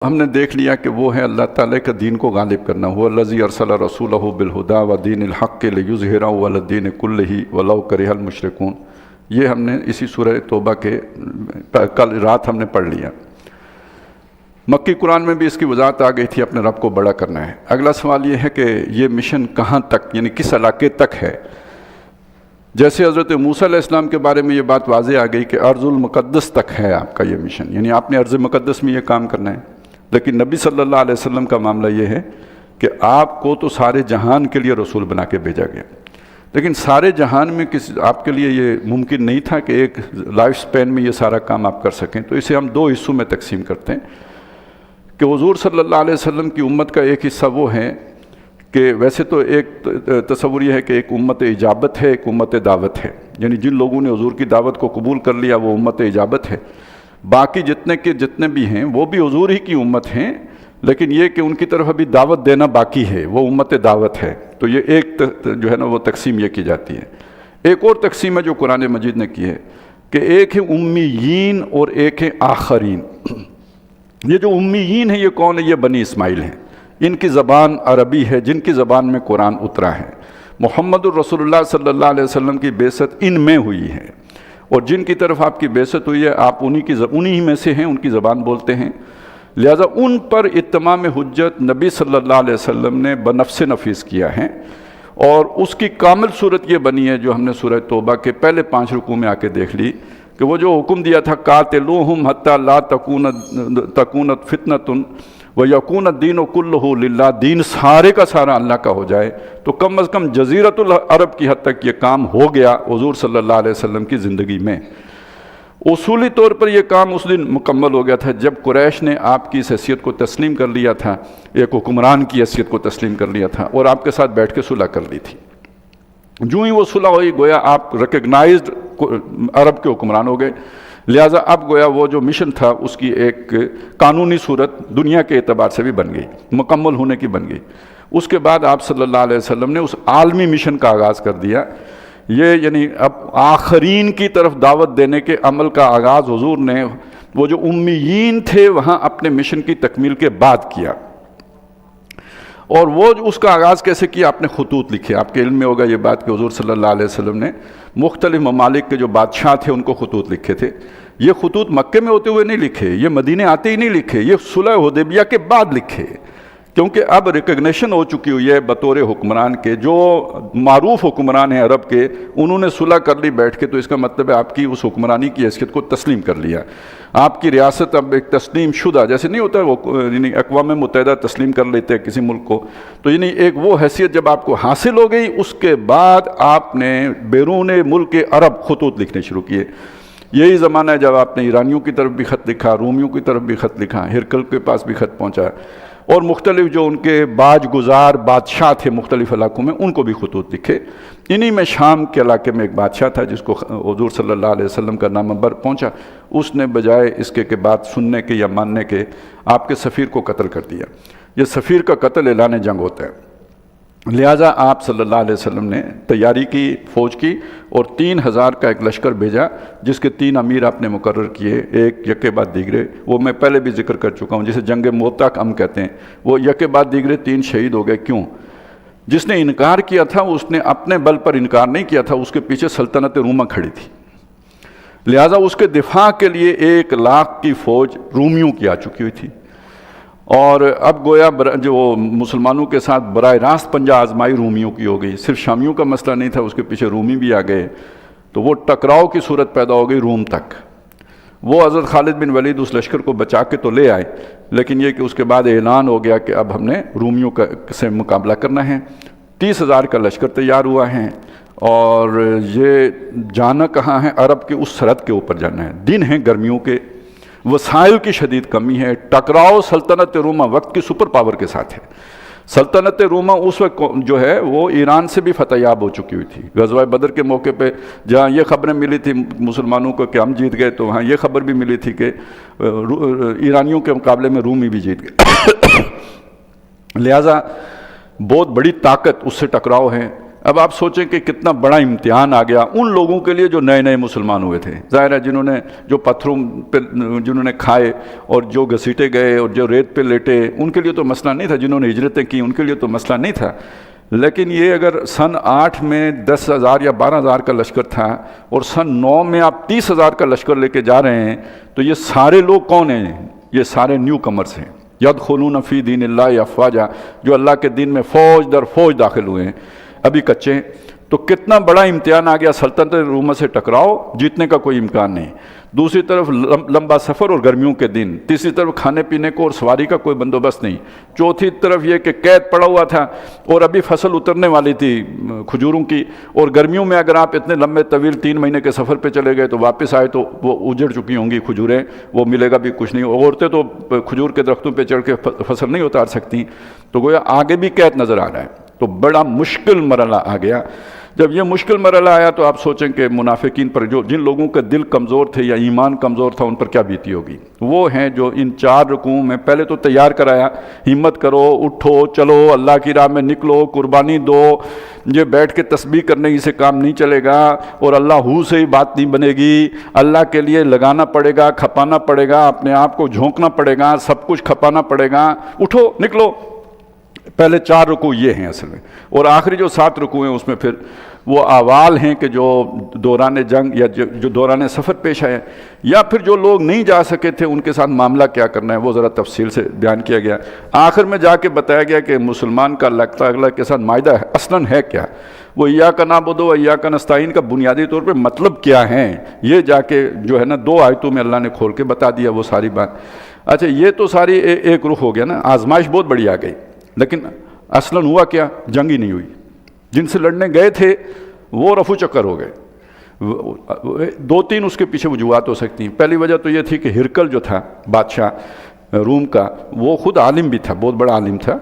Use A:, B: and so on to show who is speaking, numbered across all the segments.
A: ہم نے دیکھ لیا کہ وہ ہے اللہ تعالیٰ کا دین کو غالب کرنا، هو الذی ارسل رسولہ بالہدی ودین الحق لیظہرہ علی الدین کلہ ولو کرہ المشرکون۔ یہ ہم نے اسی سورہ توبہ کے کل رات ہم نے پڑھ لیا۔ مکی قرآن میں بھی اس کی وضاحت آ گئی تھی، اپنے رب کو بڑا کرنا ہے۔ اگلا سوال یہ ہے کہ یہ مشن کہاں تک، یعنی کس علاقے تک ہے؟ جیسے حضرت موسیٰ علیہ السلام کے بارے میں یہ بات واضح آ گئی کہ ارض المقدس تک ہے آپ کا یہ مشن، یعنی آپ نے ارض مقدس میں یہ کام کرنا ہے۔ لیکن نبی صلی اللہ علیہ وسلم کا معاملہ یہ ہے کہ آپ کو تو سارے جہان کے لیے رسول بنا کے بھیجا گیا، لیکن سارے جہان میں آپ کے لیے یہ ممکن نہیں تھا کہ ایک لائف سپین میں یہ سارا کام آپ کر سکیں، تو اسے ہم دو حصوں میں تقسیم کرتے ہیں کہ حضور صلی اللہ علیہ وسلم کی امت کا ایک حصہ وہ ہے کہ ویسے تو ایک تصور یہ ہے کہ ایک امت اجابت ہے، ایک امت دعوت ہے، یعنی جن لوگوں نے حضور کی دعوت کو قبول کر لیا وہ امت اجابت ہے۔ باقی جتنے بھی ہیں وہ بھی حضور ہی کی امت ہیں، لیکن یہ کہ ان کی طرف ابھی دعوت دینا باقی ہے، وہ امت دعوت ہے۔ تو یہ ایک جو ہے نا وہ تقسیم یہ کی جاتی ہے۔ ایک اور تقسیم ہے جو قرآن مجید نے کی ہے کہ ایک ہے امیین اور ایک ہے آخرین۔ یہ جو امیین ہیں یہ کون ہے؟ یہ بنی اسماعیل ہیں، ان کی زبان عربی ہے، جن کی زبان میں قرآن اترا ہے۔ محمد الرسول اللہ صلی اللہ علیہ وسلم کی بعثت ان میں ہوئی ہے، اور جن کی طرف آپ کی بعثت ہوئی ہے آپ انہی میں سے ہیں، ان کی زبان بولتے ہیں، لہذا ان پر اتمام حجت نبی صلی اللہ علیہ وسلم نے بنفس نفیس کیا ہے، اور اس کی کامل صورت یہ بنی ہے جو ہم نے سورہ توبہ کے پہلے 5 رکوع میں آ کے دیکھ لی کہ وہ جو حکم دیا تھا قاتلوہم حتی لا تکون فتنۃ ویکون الدین کلہ للہ، دین سارے کا سارا اللہ کا ہو جائے، تو کم از کم جزیرۃ العرب کی حد تک یہ کام ہو گیا حضور صلی اللہ علیہ وسلم کی زندگی میں۔ اصولی طور پر یہ کام اس دن مکمل ہو گیا تھا جب قریش نے آپ کی اس حیثیت کو تسلیم کر لیا تھا، ایک حکمران کی حیثیت کو تسلیم کر لیا تھا اور آپ کے ساتھ بیٹھ کے صلح کر لی تھی۔ جو ہی وہ صلح ہوئی گویا آپ ریکگنائزڈ عرب کے حکمران ہو گئے، لہٰذا اب گویا وہ جو مشن تھا اس کی ایک قانونی صورت دنیا کے اعتبار سے بھی بن گئی، مکمل ہونے کی بن گئی۔ اس کے بعد آپ صلی اللہ علیہ وسلم نے اس عالمی مشن کا آغاز کر دیا۔ یہ یعنی اب آخرین کی طرف دعوت دینے کے عمل کا آغاز حضور نے وہ جو امیین تھے وہاں اپنے مشن کی تکمیل کے بعد کیا۔ اور وہ اس کا آغاز کیسے کیا؟ آپ نے خطوط لکھے۔ آپ کے علم میں ہوگا یہ بات کہ حضور صلی اللہ علیہ وسلم نے مختلف ممالک کے جو بادشاہ تھے ان کو خطوط لکھے تھے۔ یہ خطوط مکے میں ہوتے ہوئے نہیں لکھے، یہ مدینے آتے ہی نہیں لکھے، یہ صلح حدیبیہ کے بعد لکھے، کیونکہ اب ریکگنیشن ہو چکی ہوئی ہے بطور حکمران کے، جو معروف حکمران ہیں عرب کے انہوں نے صلح کر لی بیٹھ کے، تو اس کا مطلب ہے آپ کی اس حکمرانی کی حیثیت کو تسلیم کر لیا۔ آپ کی ریاست اب ایک تسلیم شدہ، جیسے نہیں ہوتا وہ یعنی اقوام متحدہ تسلیم کر لیتے ہیں کسی ملک کو، تو یعنی ایک وہ حیثیت جب آپ کو حاصل ہو گئی اس کے بعد آپ نے بیرون ملک عرب خطوط لکھنے شروع کیے۔ یہی زمانہ ہے جب آپ نے ایرانیوں کی طرف بھی خط لکھا، رومیوں کی طرف بھی خط لکھا، ہرقل کے پاس بھی خط پہنچا، اور مختلف جو ان کے باج گزار بادشاہ تھے مختلف علاقوں میں ان کو بھی خطوط لکھے۔ انہی میں شام کے علاقے میں ایک بادشاہ تھا جس کو حضور صلی اللہ علیہ وسلم کا نامور پہنچا، اس نے بجائے اس کے بات سننے کے یا ماننے کے آپ کے سفیر کو قتل کر دیا۔ یہ سفیر کا قتل اعلان جنگ ہوتا ہے، لہٰذا آپ صلی اللہ علیہ وسلم نے تیاری کی، فوج کی، اور 3000 کا ایک لشکر بھیجا جس کے 3 امیر آپ نے مقرر کیے، ایک یکے بعد دیگرے، وہ میں پہلے بھی ذکر کر چکا ہوں، جسے جنگ موتا ہم کہتے ہیں، وہ یکے بعد دیگرے 3 شہید ہو گئے۔ کیوں؟ جس نے انکار کیا تھا اس نے اپنے بل پر انکار نہیں کیا تھا، اس کے پیچھے سلطنت روما کھڑی تھی، لہٰذا اس کے دفاع کے لیے 1 لاکھ کی فوج رومیوں کی آ چکی ہوئی تھی، اور اب گویا جو مسلمانوں کے ساتھ براہ راست پنجہ آزمائی رومیوں کی ہو گئی۔ صرف شامیوں کا مسئلہ نہیں تھا، اس کے پیچھے رومی بھی آ گئے، تو وہ ٹکراؤ کی صورت پیدا ہو گئی روم تک۔ وہ حضرت خالد بن ولید اس لشکر کو بچا کے تو لے آئے، لیکن یہ کہ اس کے بعد اعلان ہو گیا کہ اب ہم نے رومیوں سے مقابلہ کرنا ہے۔ 30,000 کا لشکر تیار ہوا ہے، اور یہ جانا کہاں ہے؟ عرب کے اس سرحد کے اوپر جانا ہے۔ دن ہیں گرمیوں کے، وسائل کی شدید کمی ہے، ٹکراؤ سلطنت روما وقت کی سپر پاور کے ساتھ ہے۔ سلطنت روما اس وقت جو ہے وہ ایران سے بھی فتح یاب ہو چکی ہوئی تھی۔ غزوہ بدر کے موقع پہ جہاں یہ خبریں ملی تھی مسلمانوں کو کہ ہم جیت گئے، تو وہاں یہ خبر بھی ملی تھی کہ ایرانیوں کے مقابلے میں رومی بھی جیت گئے۔ لہٰذا بہت بڑی طاقت اس سے ٹکراؤ ہے، اب آپ سوچیں کہ کتنا بڑا امتحان آ گیا ان لوگوں کے لیے جو نئے نئے مسلمان ہوئے تھے. ظاہر ہے جنہوں نے جو پتھروں پہ جنہوں نے کھائے اور جو گھسیٹے گئے اور جو ریت پہ لیٹے ان کے لیے تو مسئلہ نہیں تھا، جنہوں نے ہجرتیں کی ان کے لیے تو مسئلہ نہیں تھا. لیکن یہ اگر سن 8 میں 10,000 یا 12,000 کا لشکر تھا اور سن 9 میں آپ 30,000 کا لشکر لے کے جا رہے ہیں تو یہ سارے لوگ کون ہیں؟ یہ سارے نیو کمرز ہیں. یدخلون فی دین اللہ افواجا، جو اللہ کے دین میں فوج در فوج داخل ہوئے ہیں، ابھی کچے ہیں. تو کتنا بڑا امتحان آ گیا. سلطنت روم سے ٹکراؤ، جیتنے کا کوئی امکان نہیں. دوسری طرف لمبا سفر اور گرمیوں کے دن. تیسری طرف کھانے پینے کو اور سواری کا کوئی بندوبست نہیں. چوتھی طرف یہ کہ قید پڑا ہوا تھا اور ابھی فصل اترنے والی تھی کھجوروں کی، اور گرمیوں میں اگر آپ اتنے لمبے طویل 3 مہینے کے سفر پہ چلے گئے تو واپس آئے تو وہ اجڑ چکی ہوں گی کھجوریں، وہ ملے گا بھی کچھ نہیں. عورتیں تو کھجور کے درختوں پہ چڑھ کے فصل نہیں اتار سکتی. تو گویا آگے بھی قید نظر آ رہا ہے. تو بڑا مشکل مرحلہ آ گیا. جب یہ مشکل مرحلہ آیا تو آپ سوچیں کہ منافقین پر جن لوگوں کا دل کمزور تھے یا ایمان کمزور تھا ان پر کیا بیتی ہوگی. وہ ہیں جو ان 4 رکوعوں میں پہلے تو تیار کرایا، ہمت کرو، اٹھو، چلو، اللہ کی راہ میں نکلو، قربانی دو. یہ بیٹھ کے تسبیح کرنے سے کام نہیں چلے گا اور اللہ ہو سے ہی بات نہیں بنے گی. اللہ کے لیے لگانا پڑے گا، کھپانا پڑے گا، اپنے آپ کو جھونکنا پڑے گا، سب کچھ کھپانا پڑے گا. اٹھو، نکلو. پہلے 4 رکوع یہ ہیں اصل میں، اور آخری جو 7 رکوع ہیں اس میں پھر وہ احوال ہیں کہ جو دوران جنگ یا جو دوران سفر پیش آئے، یا پھر جو لوگ نہیں جا سکے تھے ان کے ساتھ معاملہ کیا کرنا ہے، وہ ذرا تفصیل سے بیان کیا گیا. آخر میں جا کے بتایا گیا کہ مسلمان کا اللہ کے ساتھ معاہدہ اصلاً ہے کیا، وہ ایاک نعبد و ایاک نستعین کا بنیادی طور پہ مطلب کیا ہے، یہ جا کے جو ہے نا 2 آیتوں میں اللہ نے کھول کے بتا دیا وہ ساری بات. اچھا، یہ تو ساری ایک رخ ہو گیا نا. آزمائش بہت بڑی آ گئی، لیکن اصلاً ہوا کیا؟ جنگ ہی نہیں ہوئی. جن سے لڑنے گئے تھے وہ رفو چکر ہو گئے. 2-3 اس کے پیچھے وجوہات ہو سکتی ہیں. پہلی وجہ تو یہ تھی کہ ہرکل جو تھا بادشاہ روم کا، وہ خود عالم بھی تھا، بہت بڑا عالم تھا.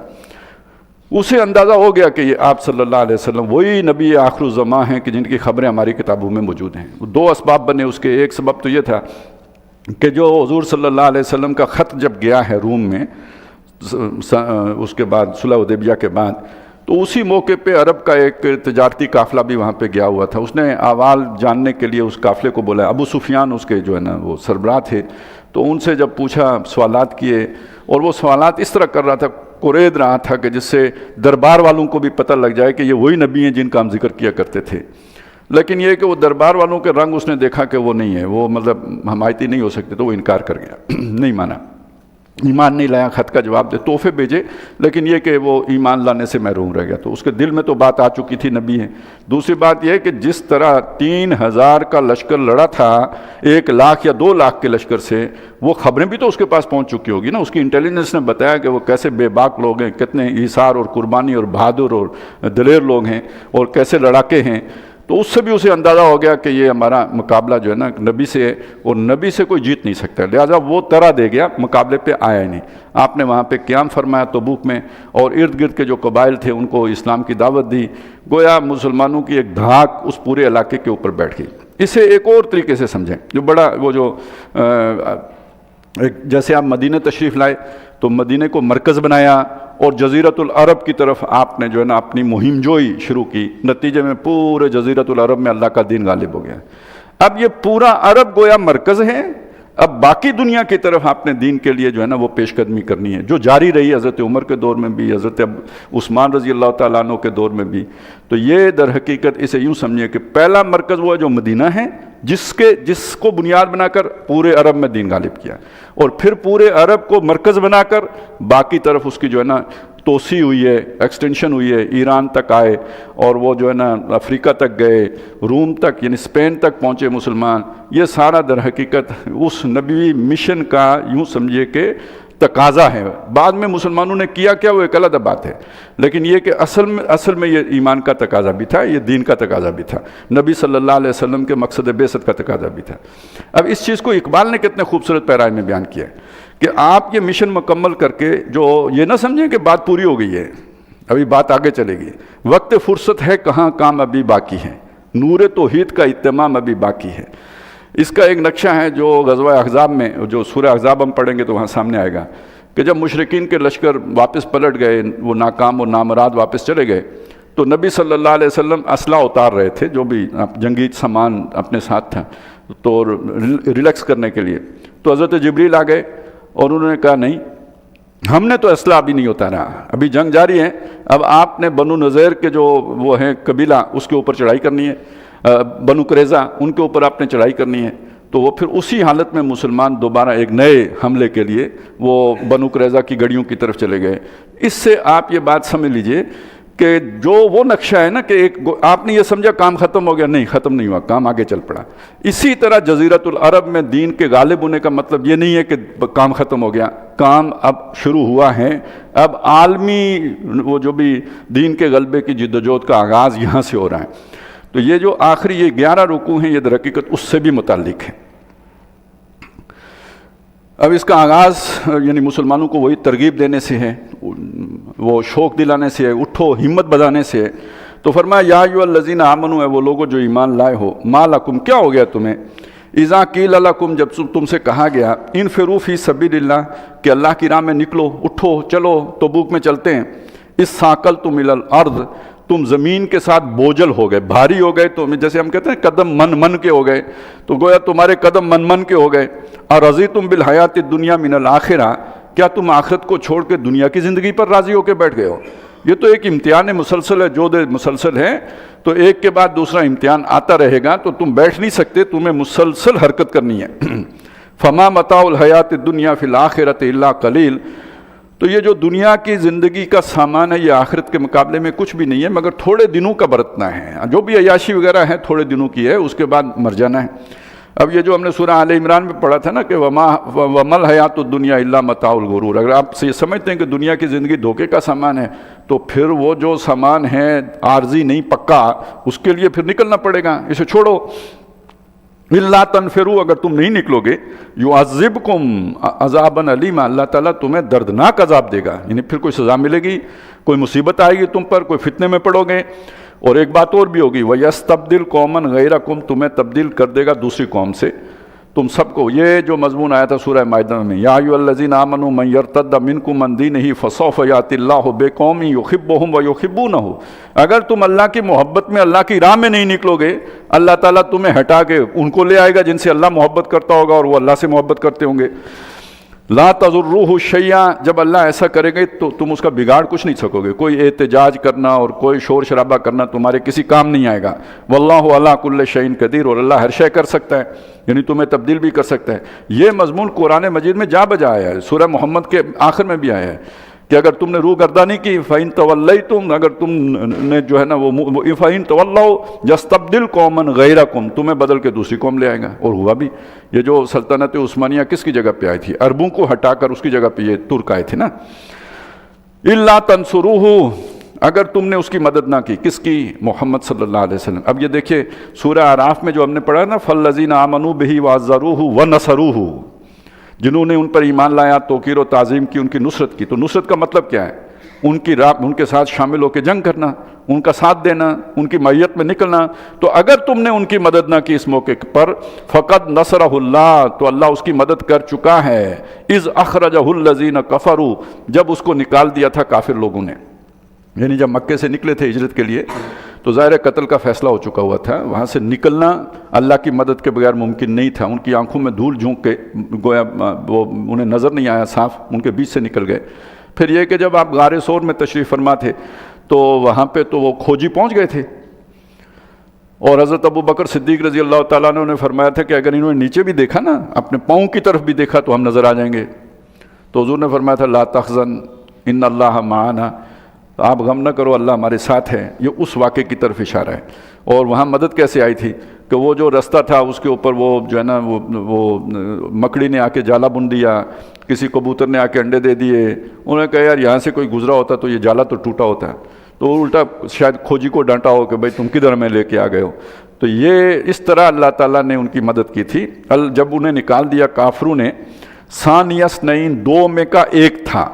A: اسے اندازہ ہو گیا کہ یہ آپ صلی اللہ علیہ وسلم وہی نبی آخر الزماں ہیں کہ جن کی خبریں ہماری کتابوں میں موجود ہیں. 2 اسباب بنے اس کے. ایک سبب تو یہ تھا کہ جو حضور صلی اللہ علیہ وسلم کا خط جب گیا ہے روم میں اس کے بعد صلح حدیبیہ کے بعد، تو اسی موقع پہ عرب کا ایک تجارتی قافلہ بھی وہاں پہ گیا ہوا تھا. اس نے احوال جاننے کے لیے اس قافلے کو بولا. ابو سفیان اس کے جو ہے نا وہ سربراہ تھے. تو ان سے جب پوچھا، سوالات کیے، اور وہ سوالات اس طرح کر رہا تھا، قرید رہا تھا کہ جس سے دربار والوں کو بھی پتہ لگ جائے کہ یہ وہی نبی ہیں جن کا ہم ذکر کیا کرتے تھے. لیکن یہ کہ وہ دربار والوں کے رنگ اس نے دیکھا کہ وہ نہیں ہے، وہ مطلب حمایتی نہیں ہو سکتے، تو وہ انکار کر گیا. نہیں مانا، ایمان نہیں لایا. خط کا جواب دے، تحفے بھیجے، لیکن یہ کہ وہ ایمان لانے سے محروم رہ گیا. تو اس کے دل میں تو بات آ چکی تھی نبی ہے. دوسری بات یہ کہ جس طرح 3,000 کا لشکر لڑا تھا 1 لاکھ یا 2 لاکھ کے لشکر سے، وہ خبریں بھی تو اس کے پاس پہنچ چکی ہوگی نا. اس کی انٹیلیجنس نے بتایا کہ وہ کیسے بے باک لوگ ہیں، کتنے ایثار اور قربانی اور بہادر اور دلیر لوگ ہیں، اور کیسے لڑاکے ہیں. تو اس سے بھی اسے اندازہ ہو گیا کہ یہ ہمارا مقابلہ جو ہے نا نبی سے ہے، اور نبی سے کوئی جیت نہیں سکتا. لہٰذا وہ طرح دے گیا، مقابلے پہ آیا ہی نہیں. آپ نے وہاں پہ قیام فرمایا تبوک میں، اور ارد گرد کے جو قبائل تھے ان کو اسلام کی دعوت دی. گویا مسلمانوں کی ایک دھاک اس پورے علاقے کے اوپر بیٹھ گئی. اسے ایک اور طریقے سے سمجھیں، جو بڑا وہ جو جیسے آپ مدینہ تشریف لائے تو مدینہ کو مرکز بنایا، اور جزیرۃ العرب کی طرف آپ نے جو ہے نا اپنی مہم جوئی شروع کی. نتیجے میں پورے جزیرۃ العرب میں اللہ کا دین غالب ہو گیا. اب یہ پورا عرب گویا مرکز ہے. اب باقی دنیا کی طرف آپ نے دین کے لیے جو ہے نا وہ پیش قدمی کرنی ہے، جو جاری رہی حضرت عمر کے دور میں بھی، حضرت عثمان رضی اللہ تعالیٰ عنہ کے دور میں بھی. تو یہ در حقیقت اسے یوں سمجھیے کہ پہلا مرکز وہ ہے جو مدینہ ہے، جس کو بنیاد بنا کر پورے عرب میں دین غالب کیا، اور پھر پورے عرب کو مرکز بنا کر باقی طرف اس کی جو ہے نا توسیع ہوئی ہے، ایکسٹینشن ہوئی ہے. ایران تک آئے، اور وہ جو ہے نا افریقہ تک گئے، روم تک یعنی اسپین تک پہنچے مسلمان. یہ سارا در حقیقت اس نبوی مشن کا یوں سمجھیے کہ تقاضا ہے. بعد میں مسلمانوں نے کیا کیا وہ ایک علیحدہ بات ہے، لیکن یہ کہ اصل میں یہ ایمان کا تقاضا بھی تھا، یہ دین کا تقاضا بھی تھا، نبی صلی اللہ علیہ وسلم کے مقصد بعثت کا تقاضا بھی تھا. اب اس چیز کو اقبال نے کتنے خوبصورت پیرائے میں بیان کیا ہے کہ آپ یہ مشن مکمل کر کے جو یہ نہ سمجھیں کہ بات پوری ہو گئی ہے، ابھی بات آگے چلے گی. وقت فرصت ہے کہاں، کام ابھی باقی ہے، نور توحید کا اتمام ابھی باقی ہے. اس کا ایک نقشہ ہے جو غزوہ احزاب میں، جو سورہ احزاب ہم پڑھیں گے تو وہاں سامنے آئے گا کہ جب مشرکین کے لشکر واپس پلٹ گئے، وہ ناکام اور نامراد واپس چلے گئے، تو نبی صلی اللہ علیہ وسلم اسلحہ اتار رہے تھے، جو بھی جنگی سامان اپنے ساتھ تھا، تو ریلیکس کرنے کے لیے. تو حضرت جبریل آ گئے اور انہوں نے کہا نہیں، ہم نے تو اسلحہ ابھی نہیں اتارا، ابھی جنگ جاری ہے، اب آپ نے بنو نذیر کے جو وہ ہیں قبیلہ اس کے اوپر چڑھائی کرنی ہے، بنو قریظہ ان کے اوپر آپ نے چڑھائی کرنی ہے. تو وہ پھر اسی حالت میں مسلمان دوبارہ ایک نئے حملے کے لیے وہ بنو قریظہ کی گڑیوں کی طرف چلے گئے. اس سے آپ یہ بات سمجھ لیجئے کہ جو وہ نقشہ ہے نا کہ ایک آپ نے یہ سمجھا کام ختم ہو گیا، نہیں، ختم نہیں ہوا، کام آگے چل پڑا. اسی طرح جزیرۃ العرب میں دین کے غالب ہونے کا مطلب یہ نہیں ہے کہ کام ختم ہو گیا، کام اب شروع ہوا ہے. اب عالمی وہ جو بھی دین کے غلبے کی جدوجہد کا آغاز یہاں سے ہو رہا ہے. تو یہ جو آخری یہ 11 رکوع ہیں، یہ در حقیقت اس سے بھی متعلق ہے. اب اس کا آغاز یعنی مسلمانوں کو وہی ترغیب دینے سے ہے، وہ شوق دلانے سے ہے، اٹھو ہمت بڑھانے سے ہے. تو فرمایا یا ایھا الذین آمنوا، ہے وہ لوگوں جو ایمان لائے ہو، ما لکم کیا ہو گیا تمہیں، اذا قیل لکم جب تم سے کہا گیا، انفروا فی سبیل اللہ کہ اللہ کی راہ میں نکلو، اٹھو چلو تبوک میں چلتے ہیں، اثاقلتم الی الارض تم زمین کے ساتھ بوجھل ہو گئے، بھاری ہو گئے. تو جیسے ہم کہتے ہیں قدم من کے ہو گئے، تو گویا تمہارے قدم من کے ہو گئے. ارضیتم بالحیات الدنیا من الآخرہ، کیا تم آخرت کو چھوڑ کے دنیا کی زندگی پر راضی ہو کے بیٹھ گئے ہو. یہ تو ایک امتحان مسلسل ہے، جو مسلسل ہے، تو ایک کے بعد دوسرا امتحان آتا رہے گا، تو تم بیٹھ نہیں سکتے، تمہیں مسلسل حرکت کرنی ہے. فما متاع الحیات الدنیا فی الآخرۃ الا قلیل، تو یہ جو دنیا کی زندگی کا سامان ہے یہ آخرت کے مقابلے میں کچھ بھی نہیں ہے مگر تھوڑے دنوں کا برتنا ہے. جو بھی عیاشی وغیرہ ہے تھوڑے دنوں کی ہے، اس کے بعد مر جانا ہے. اب یہ جو ہم نے سورہ آل عمران میں پڑھا تھا نا کہ وَمَا الْحَيَاةُ الدُّنْيَا إِلَّا مَتَاعُ الْغُرُورِ، اگر آپ سے یہ سمجھتے ہیں کہ دنیا کی زندگی دھوکے کا سامان ہے، تو پھر وہ جو سامان ہے عارضی نہیں پکا، اس کے لیے پھر نکلنا پڑے گا، اسے چھوڑو. اِلَّا تَنْفِرُوا، اگر تم نہیں نکلو گے، يُعَذِّبْكُمْ عَذَابًا عَلِيمًا، اللہ تعالیٰ تمہیں دردناک عذاب دے گا، یعنی پھر کوئی سزا ملے گی، کوئی مصیبت آئے گی تم پر، کوئی فتنے میں پڑو گے. اور ایک بات اور بھی ہوگی، وَيَسْتَبْدِلْ قَوْمًا غَيْرَكُمْ، تمہیں تبدیل کر دے گا دوسری قوم سے، تم سب کو. یہ جو مضمون آیا تھا سورہ مائدہ میں، یا ایھا الذین آمنوا من یرتد منکم عن دینہ فسوف یأتی اللہ بقوم یحبہم ویحبونہ، اگر تم اللہ کی محبت میں اللہ کی راہ میں نہیں نکلو گے، اللہ تعالیٰ تمہیں ہٹا کے ان کو لے آئے گا جن سے اللہ محبت کرتا ہوگا اور وہ اللہ سے محبت کرتے ہوں گے. لا تضروہ شیئا، جب اللہ ایسا کرے گا تو تم اس کا بگاڑ کچھ نہیں سکو گے، کوئی احتجاج کرنا اور کوئی شور شرابہ کرنا تمہارے کسی کام نہیں آئے گا. واللہ علی کل شیء قدیر، اور اللہ ہر شے کر سکتا ہے، یعنی تمہیں تبدیل بھی کر سکتا ہے. یہ مضمون قرآن مجید میں جا بجا آیا ہے، سورہ محمد کے آخر میں بھی آیا ہے کہ اگر تم نے روح گردانی کی فَإِن تَوَلَّيْتُمْ، اگر تم نے جو ہے نا وہ فَإِن تَوَلَّوْا يَسْتَبْدِلْ قَوْمًا غَيْرَكُمْ، تمہیں بدل کے دوسری قوم لے آئے گا. اور ہوا بھی. یہ جو سلطنت عثمانیہ کس کی جگہ پہ آئی تھی؟ عربوں کو ہٹا کر اس کی جگہ پہ یہ ترک آئے تھے نا. إِلَّا تَنْصُرُوهُ، اگر تم نے اس کی مدد نہ کی، کس کی؟ محمد صلی اللہ علیہ وسلم. اب یہ دیکھیں سورہ اعراف میں جو ہم نے پڑھا نا، فَالَّذِينَ آمَنُوا بِهِ وَعَزَّرُوهُ وَنَصَرُوهُ، جنہوں نے ان پر ایمان لایا، توقیر و تعظیم کی، ان کی نصرت کی. تو نصرت کا مطلب کیا ہے؟ ان کی راہ، ان کے ساتھ شامل ہو کے جنگ کرنا، ان کا ساتھ دینا، ان کی معیت میں نکلنا. تو اگر تم نے ان کی مدد نہ کی اس موقع پر، فقد نصرہ اللہ، تو اللہ اس کی مدد کر چکا ہے. اذ اخرجہ الذین کفروا، جب اس کو نکال دیا تھا کافر لوگوں نے، یعنی جب مکے سے نکلے تھے ہجرت کے لیے تو ظاہر قتل کا فیصلہ ہو چکا ہوا تھا، وہاں سے نکلنا اللہ کی مدد کے بغیر ممکن نہیں تھا. ان کی آنکھوں میں دھول جھونک کے گویا وہ انہیں نظر نہیں آیا صاف، ان کے بیچ سے نکل گئے. پھر یہ کہ جب آپ غار ثور میں تشریف فرما تھے تو وہاں پہ تو وہ کھوجی پہنچ گئے تھے، اور حضرت ابو بکر صدیق رضی اللہ تعالیٰ نے فرمایا تھا کہ اگر انہوں نے نیچے بھی دیکھا نا، اپنے پاؤں کی طرف بھی دیکھا تو ہم نظر آ جائیں گے. تو حضور نے فرمایا تھا لا تحزن ان اللہ معنا، آپ غم نہ کرو، اللہ ہمارے ساتھ ہے. یہ اس واقعے کی طرف اشارہ ہے. اور وہاں مدد کیسے آئی تھی کہ وہ جو رستہ تھا اس کے اوپر وہ جو ہے نا وہ مکڑی نے آ کے جالا بن دیا، کسی کبوتر نے آ کے انڈے دے دیے. انہوں نے کہا یار یہاں سے کوئی گزرا ہوتا تو یہ جالا تو ٹوٹا ہوتا ہے. تو الٹا شاید کھوجی کو ڈانٹا ہو کہ بھائی تم کدھر میں لے کے آ گئے ہو. تو یہ اس طرح اللہ تعالیٰ نے ان کی مدد کی تھی. جب انہیں نکال دیا کافروں نے، ثانی اثنین، دو میں کا ایک تھا،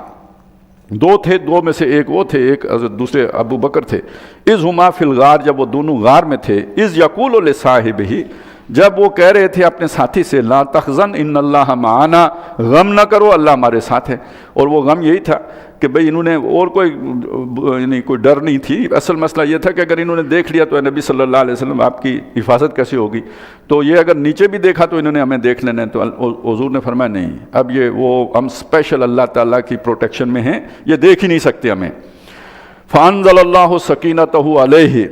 A: دو تھے، دو میں سے ایک وہ تھے، ایک دوسرے ابو بکر تھے. اذ ہما فی الغار، جب وہ دونوں غار میں تھے، اذ یقول لصاحبہ، جب وہ کہہ رہے تھے اپنے ساتھی سے لا تحزن ان اللہ معانا، غم نہ کرو اللہ ہمارے ساتھ ہے، اور وہ غم یہی تھا کہ بھئی انہوں نے اور کوئی یعنی کوئی ڈر نہیں تھی، اصل مسئلہ یہ تھا کہ اگر انہوں نے دیکھ لیا تو نبی صلی اللہ علیہ وسلم آپ کی حفاظت کیسے ہوگی، تو یہ اگر نیچے بھی دیکھا تو انہوں نے ہمیں دیکھ لینا ہے، تو حضور نے فرمایا نہیں، اب یہ وہ ہم اسپیشل اللہ تعالیٰ کی پروٹیکشن میں ہیں، یہ دیکھ ہی نہیں سکتے ہمیں۔ فانزل اللہ سکینتہ علیہ،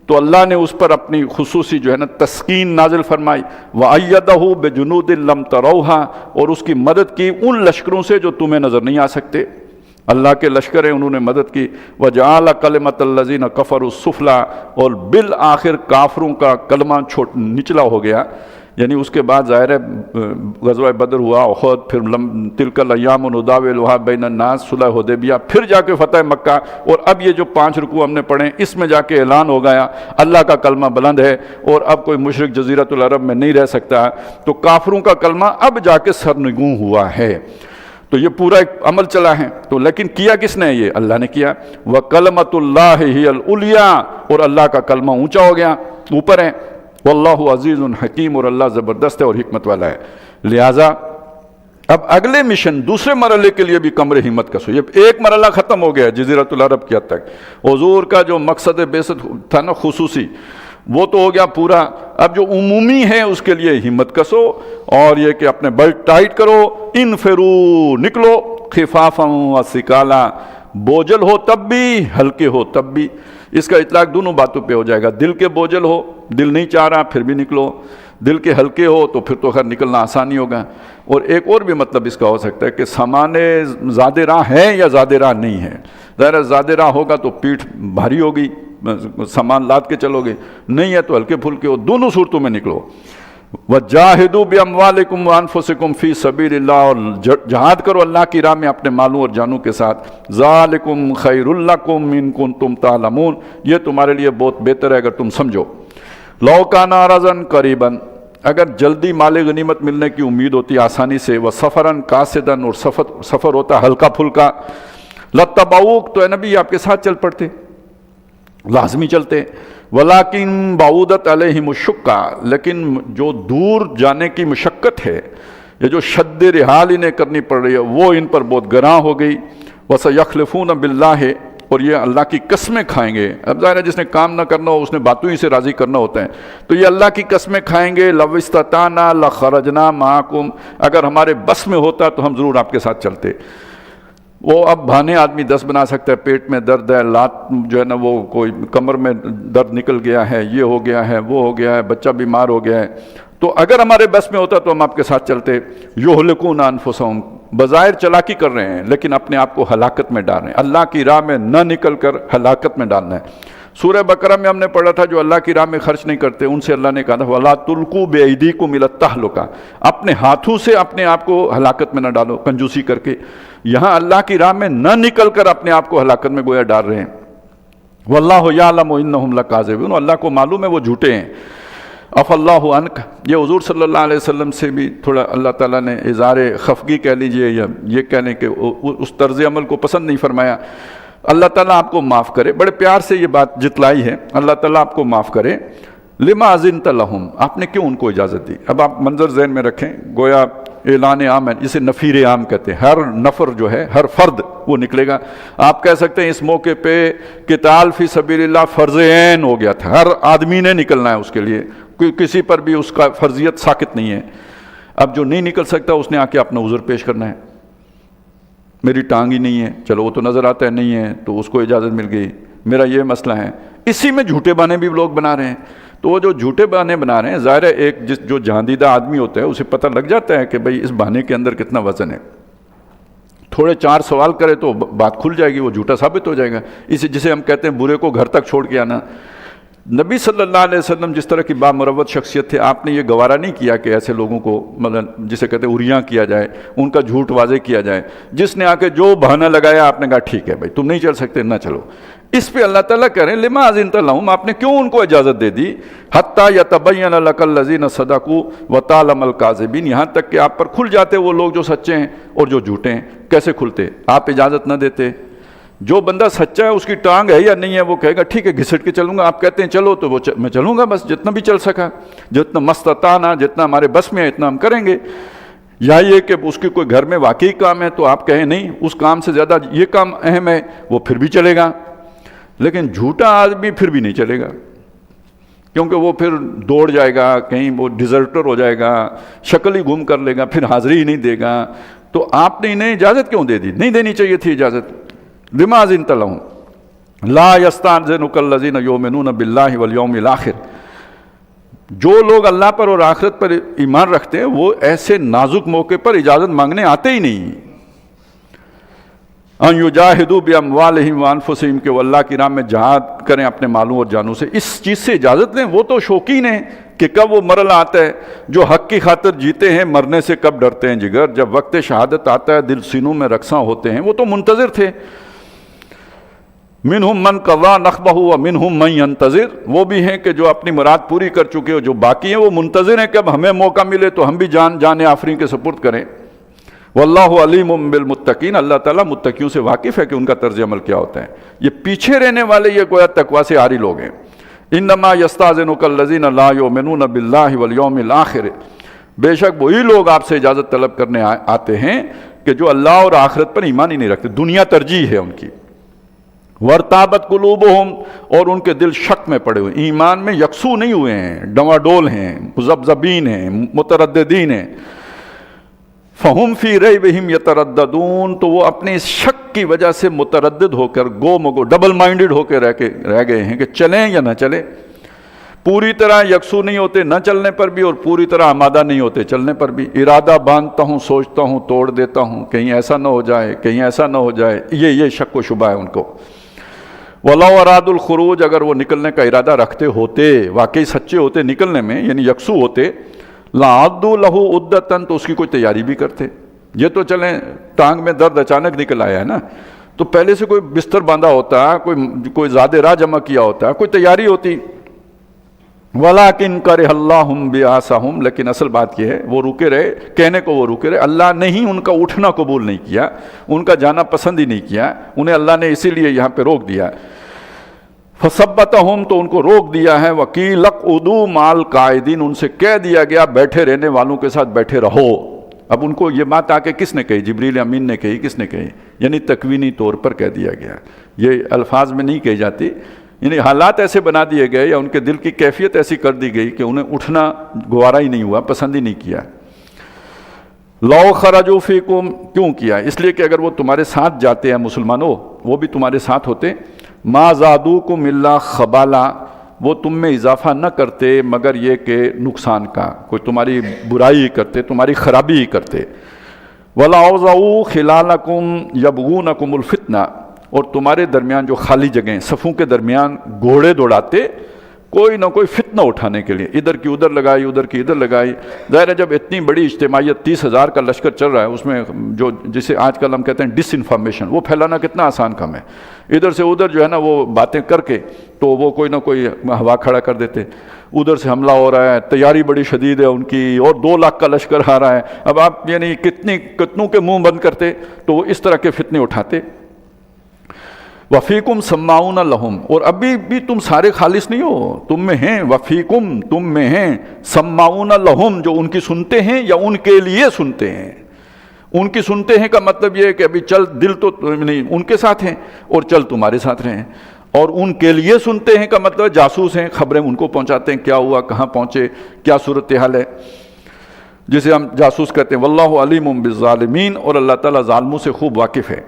A: تو اللہ نے اس پر اپنی خصوصی جو ہے نا تسکین نازل فرمائی، وَأَيَّدَهُ بِجُنُودٍ لَمْ تَرَوْهَا، اور اس کی مدد کی ان لشکروں سے جو تمہیں نظر نہیں آ سکتے، اللہ کے لشکر ہیں انہوں نے مدد کی، وَجَعَلَ كَلِمَةَ الَّذِينَ كَفَرُوا السُّفْلَىٰ، اور بالآخر کافروں کا کلمہ نچلا ہو گیا، یعنی اس کے بعد ظاہر ہے غزوہ بدر ہوا، احد، پھر تلک الایام نداولها بین الناس، صلح حدیبیہ، پھر جا کے فتح مکہ، اور اب یہ جو 5 رکوع ہم نے پڑھے اس میں جا کے اعلان ہو گیا اللہ کا کلمہ بلند ہے اور اب کوئی مشرک جزیرۃ العرب میں نہیں رہ سکتا، تو کافروں کا کلمہ اب جا کے سرنگوں ہوا ہے۔ تو یہ پورا ایک عمل چلا ہے، تو لیکن کیا کس نے؟ یہ اللہ نے کیا۔ وَكَلْمَةُ اللَّهِ هِيَ الْعُلْيَا، اور اللہ کا کلمہ اونچا ہو گیا، اوپر ہے، واللہ عزیز حکیم، اور اللہ زبردست ہے اور حکمت والا ہے۔ لہٰذا اب اگلے مشن دوسرے مرحلے کے لیے بھی کمر ہمت کسو، یہ ایک مرحلہ ختم ہو گیا جزیرۃ العرب کی حد تک، حضور کا جو مقصد بعثت تھا نا خصوصی، وہ تو ہو گیا پورا، اب جو عمومی ہے اس کے لیے ہمت کسو، اور یہ کہ اپنے بیلٹ ٹائٹ کرو، انفرو، نکلو، خفافا و ثقالا، بوجھل ہو تب بھی، ہلکے ہو تب بھی۔ اس کا اطلاق دونوں باتوں پہ ہو جائے گا، دل کے بوجھل ہو، دل نہیں چاہ رہا پھر بھی نکلو، دل کے ہلکے ہو تو پھر تو خیر نکلنا آسانی ہوگا۔ اور ایک اور بھی مطلب اس کا ہو سکتا ہے کہ سامانے زیادہ راہ ہے یا زیادہ راہ نہیں ہے، ظاہر زیادہ راہ ہوگا تو پیٹھ بھاری ہوگی، سامان لاد کے چلو گے، نہیں ہے تو ہلکے پھلکے ہو، دونوں صورتوں میں نکلو۔ وَجَاهِدُوا بِأَمْوَالِكُمْ وَأَنفُسِكُمْ فِي سَبِيلِ اللَّهِ، اور جہاد کرو اللہ کی راہ میں اپنے مالوں اور جانوں کے ساتھ، ذَلِكُمْ خَيْرٌ لَكُمْ إِن كُنتُمْ تَعْلَمُونَ، یہ تمہارے لیے بہت بہتر ہے اگر تم سمجھو۔ لَوْ كَانَ عَرَضًا قَرِيبًا، اگر جلدی مال غنیمت ملنے کی امید ہوتی آسانی سے، وَسَفَرًا قَاصِدًا، اور سفر ہوتا ہلکا پھلکا، لَاتَّبَعُوكَ، تو اے نبی آپ کے ساتھ چل پڑتے، لازمی چلتے، ولیکن بعودت علیہم الشقہ، لیکن جو دور جانے کی مشقت ہے، یہ جو شد رحال انہیں کرنی پڑ رہی ہے وہ ان پر بہت گراں ہو گئی۔ وَسَيَخْلِفُونَ بِاللَّهِ، اور یہ اللہ کی قسمیں کھائیں گے۔ اب ظاہر ہے جس نے کام نہ کرنا ہو اس نے باتوں ہی سے راضی کرنا ہوتا ہے، تو یہ اللہ کی قسمیں کھائیں گے، لَوْ اسْتَطَعْنَا لَخَرَجْنَا مَعَكُمْ، اگر ہمارے بس میں ہوتا تو ہم ضرور آپ کے ساتھ چلتے۔ وہ اب بہانے آدمی 10 بنا سکتا ہے، پیٹ میں درد ہے، لات جو ہے نا وہ کوئی کمر میں درد نکل گیا ہے، یہ ہو گیا ہے، وہ ہو گیا ہے، بچہ بیمار ہو گیا ہے، تو اگر ہمارے بس میں ہوتا تو ہم آپ کے ساتھ چلتے۔ یہلکون انفسہم، بظاہر چلاکی کر رہے ہیں لیکن اپنے آپ کو ہلاکت میں ڈال رہے ہیں، اللہ کی راہ میں نہ نکل کر ہلاکت میں ڈالنا ہے۔ سورہ بقرہ میں ہم نے پڑھا تھا جو اللہ کی راہ میں خرچ نہیں کرتے ان سے اللہ نے کہا تھا وَلَا تُلْقُوا بِأَيْدِيكُمْ إِلَى التَّهْلُكَةِ، اپنے ہاتھوں سے اپنے آپ کو ہلاکت میں نہ ڈالو کنجوسی کر کے۔ یہاں اللہ کی راہ میں نہ نکل کر اپنے آپ کو ہلاکت میں گویا ڈال رہے ہیں۔ وَاللَّهُ يَعْلَمُ إِنَّهُمْ لَكَاذِبُونَ، اللہ کو معلوم ہے وہ جھوٹے ہیں۔ اف اللہ عنک، یہ حضور صلی اللہ علیہ وسلم سے بھی تھوڑا اللہ تعالیٰ نے اظہار خفگی کہہ لیجئے یا یہ کہہ لیں کہ اس طرز عمل کو پسند نہیں فرمایا۔ اللہ تعالیٰ آپ کو معاف کرے، بڑے پیار سے یہ بات جتلائی ہے، اللہ تعالیٰ آپ کو معاف کرے۔ لما اذنت لہم، آپ نے کیوں ان کو اجازت دی؟ اب آپ منظر ذہن میں رکھیں، گویا اعلان عام ہے، جسے نفیر عام کہتے ہیں، ہر نفر جو ہے ہر فرد وہ نکلے گا۔ آپ کہہ سکتے ہیں اس موقع پہ قتال فی سبیل اللہ فرض عین ہو گیا تھا، ہر آدمی نے نکلنا ہے اس کے لیے، کسی پر بھی اس کا فرضیت ساقط نہیں ہے۔ اب جو نہیں نکل سکتا اس نے آ کے اپنا عذر پیش کرنا ہے، میری ٹانگ ہی نہیں ہے، چلو وہ تو نظر آتا ہے نہیں ہے تو اس کو اجازت مل گئی، میرا یہ مسئلہ ہے۔ اسی میں جھوٹے بہانے بھی لوگ بنا رہے ہیں، تو وہ جو جھوٹے بہانے بنا رہے ہیں، ظاہر ہے ایک جو جہاندیدہ آدمی ہوتا ہے اسے پتہ لگ جاتا ہے کہ بھئی اس بہانے کے اندر کتنا وزن ہے، تھوڑے 4 سوال کرے تو بات کھل جائے گی، وہ جھوٹا ثابت ہو جائے گا۔ اسی جسے ہم کہتے ہیں برے کو گھر تک چھوڑ کے آنا۔ نبی صلی اللہ علیہ وسلم جس طرح کی بامروت شخصیت تھے، آپ نے یہ گوارا نہیں کیا کہ ایسے لوگوں کو مطلب جسے کہتے ہیں اریاں کیا جائے، ان کا جھوٹ واضح کیا جائے۔ جس نے آ کے جو بہانہ لگایا آپ نے کہا ٹھیک ہے بھائی تم نہیں چل سکتے نہ چلو۔ اس پہ اللہ تعالیٰ کہہ رہے ہیں لما اذنت لہم، آپ نے کیوں ان کو اجازت دے دی؟ حتی یتبین لک الذین صدقوا وتعلم الکاذبین، یہاں تک کہ آپ پر کھل جاتے وہ لوگ جو سچے ہیں اور جو جھوٹے ہیں۔ کیسے کھلتے؟ آپ اجازت نہ دیتے، جو بندہ سچا ہے اس کی ٹانگ ہے یا نہیں ہے وہ کہے گا ٹھیک ہے گھسٹ کے چلوں گا، آپ کہتے ہیں چلو تو میں چلوں گا، بس جتنا بھی چل سکا، جتنا مستطاعنا، جتنا ہمارے بس میں ہے اتنا ہم کریں گے۔ یا یہ کہ اس کی کوئی گھر میں واقعی کام ہے تو آپ کہیں نہیں اس کام سے زیادہ یہ کام اہم ہے، وہ پھر بھی چلے گا۔ لیکن جھوٹا آدمی پھر بھی نہیں چلے گا، کیونکہ وہ پھر دوڑ جائے گا، کہیں وہ ڈیزرٹر ہو جائے گا، شکل ہی گم کر لے گا، پھر حاضری ہی نہیں دے گا۔ تو آپ نے انہیں اجازت کیوں دے دی؟ نہیں دینی چاہیے تھی اجازت۔ لما اذنت لهم لا یستأذنک الذین یؤمنون باللہ والیوم الآخر، جو لوگ اللہ پر اور آخرت پر ایمان رکھتے ہیں وہ ایسے نازک موقع پر اجازت مانگنے آتے ہی نہیں۔ ان یجاہدوا باموالہم وانفسہم، کہ وہ اللہ کی راہ میں جہاد کریں اپنے مالوں اور جانوں سے، اس چیز سے اجازت لیں۔ وہ تو شوقین ہیں کہ کب وہ مرل آتا ہے، جو حق کی خاطر جیتے ہیں مرنے سے کب ڈرتے ہیں جگر، جب وقت شہادت آتا ہے دل سینوں میں رقصاں ہوتے ہیں، وہ تو منتظر تھے۔ منہم من قضا نحبہ ومنہم من ینتظر، وہ بھی ہیں کہ جو اپنی مراد پوری کر چکے ہو، جو باقی ہیں وہ منتظر ہیں کہ اب ہمیں موقع ملے تو ہم بھی جان آفرین کے سپرد کریں۔ واللہ علیم بالمتقین، اللہ تعالیٰ متقیوں سے واقف ہے کہ ان کا طرز عمل کیا ہوتا ہے۔ یہ پیچھے رہنے والے یہ گویا تقویٰ سے عاری لوگ ہیں۔ انما یستأذنک الذین لا یؤمنون باللہ والیوم الآخر، بے شک وہی لوگ آپ سے اجازت طلب کرنے آتے ہیں کہ جو اللہ اور آخرت پر ایمان ہی نہیں رکھتے، دنیا ترجیح ہے ان کی۔ وارتابت قلوبہم، اور ان کے دل شک میں پڑے ہوئے، ایمان میں یکسو نہیں ہوئے ہیں، ڈواڈول ہیں، مذبذبین ہیں، مترددین ہیں۔ فہم فی ریبہم یترددون، تو وہ اپنے اس شک کی وجہ سے متردد ہو کر گو مگو ڈبل مائنڈڈ ہو کے رہ گئے ہیں کہ چلیں یا نہ چلیں۔ پوری طرح یکسو نہیں ہوتے نہ چلنے پر بھی، اور پوری طرح آمادہ نہیں ہوتے چلنے پر بھی۔ ارادہ باندھتا ہوں، سوچتا ہوں، توڑ دیتا ہوں، کہیں ایسا نہ ہو جائے، کہیں ایسا نہ ہو جائے، یہ شک و شبہ ہے ان کو۔ وَلَوْ أَرَادُوا الْخُرُوجَ، اگر وہ نکلنے کا ارادہ رکھتے ہوتے، واقعی سچے ہوتے نکلنے میں، یعنی یکسو ہوتے، لَعَدُّوا لَهُ عُدَّةً، تو اس کی کوئی تیاری بھی کرتے۔ یہ تو چلیں ٹانگ میں درد اچانک نکل آیا ہے نا، تو پہلے سے کوئی بستر باندھا ہوتا، کوئی زاد راہ جمع کیا ہوتا، کوئی تیاری ہوتی۔ وَلَٰكِنْ كَرِهَ اللَّهُ بِعَاثَهُمْ، لیکن اصل بات یہ ہے وہ رکے رہے، کہنے کو وہ رکے رہے، اللہ نے ہی ان کا اٹھنا قبول نہیں کیا، ان کا جانا پسند ہی نہیں کیا، انہیں اللہ نے اسی لیے یہاں پہ روک دیا۔ فَثَبَّتَهُمْ، تو ان کو روک دیا ہے۔ وَقِيلَ اقْعُدُوا مَعَ الْقَاعِدِينَ، ان سے کہہ دیا گیا بیٹھے رہنے والوں کے ساتھ بیٹھے رہو۔ اب ان کو یہ بات آ کے کس نے کہی؟ جبریل امین نے کہی۔ کس نے کہی؟ یعنی تکوینی طور پر کہہ دیا گیا، یہ الفاظ میں نہیں کہی جاتی، یعنی حالات ایسے بنا دیے گئے یا ان کے دل کی کیفیت ایسی کر دی گئی کہ انہیں اٹھنا گوارا ہی نہیں ہوا، پسند ہی نہیں کیا۔ لَوْ خَرَجُوا فِيكُمْ، کیوں کیا؟ اس لیے کہ اگر وہ تمہارے ساتھ جاتے ہیں مسلمانوں، وہ بھی تمہارے ساتھ ہوتے، مَا زَادُوكُمْ إِلَّا خَبَالًا، وہ تم میں اضافہ نہ کرتے مگر یہ کہ نقصان کا، کوئی تمہاری برائی ہی کرتے، تمہاری خرابی ہی کرتے۔ وَلَأَوْضَعُوا خِلَالَكُمْ يَبْغُونَكُمُ الْفِتْنَةَ، اور تمہارے درمیان جو خالی جگہیں، صفوں کے درمیان گھوڑے دوڑاتے کوئی نہ کوئی فتنہ اٹھانے کے لیے، ادھر کی ادھر لگائی، ادھر کی ادھر لگائی۔ ظاہر ہے جب اتنی بڑی اجتماعیت 30,000 کا لشکر چل رہا ہے، اس میں جو جسے آج کل ہم کہتے ہیں ڈس انفارمیشن، وہ پھیلانا کتنا آسان کام ہے۔ ادھر سے ادھر جو ہے نا وہ باتیں کر کے تو وہ کوئی نہ کوئی ہوا کھڑا کر دیتے، ادھر سے حملہ ہو رہا ہے، تیاری بڑی شدید ہے ان کی، اور 2 لاکھ کا لشکر آ رہا ہے۔ اب آپ یعنی کتنوں کے منہ بند کرتے تو وہ اس طرح کے فتنے اٹھاتے۔ وفیکم سماعون لہم، اور ابھی بھی تم سارے خالص نہیں ہو، تم میں ہیں، وفیکم تم میں ہیں، سماعون لہم جو ان کی سنتے ہیں یا ان کے لیے سنتے ہیں۔ ان کی سنتے ہیں کا مطلب یہ ہے کہ ابھی چل دل تو نہیں ان کے ساتھ ہیں اور چل تمہارے ساتھ رہے ہیں، اور ان کے لیے سنتے ہیں کا مطلب جاسوس ہیں، خبریں ان کو پہنچاتے ہیں کیا ہوا، کہاں پہنچے، کیا صورتحال ہے، جسے ہم جاسوس کہتے ہیں۔ واللہ علیم بالظالمین، اور اللہ تعالیٰ ظالموں سے خوب واقف ہے۔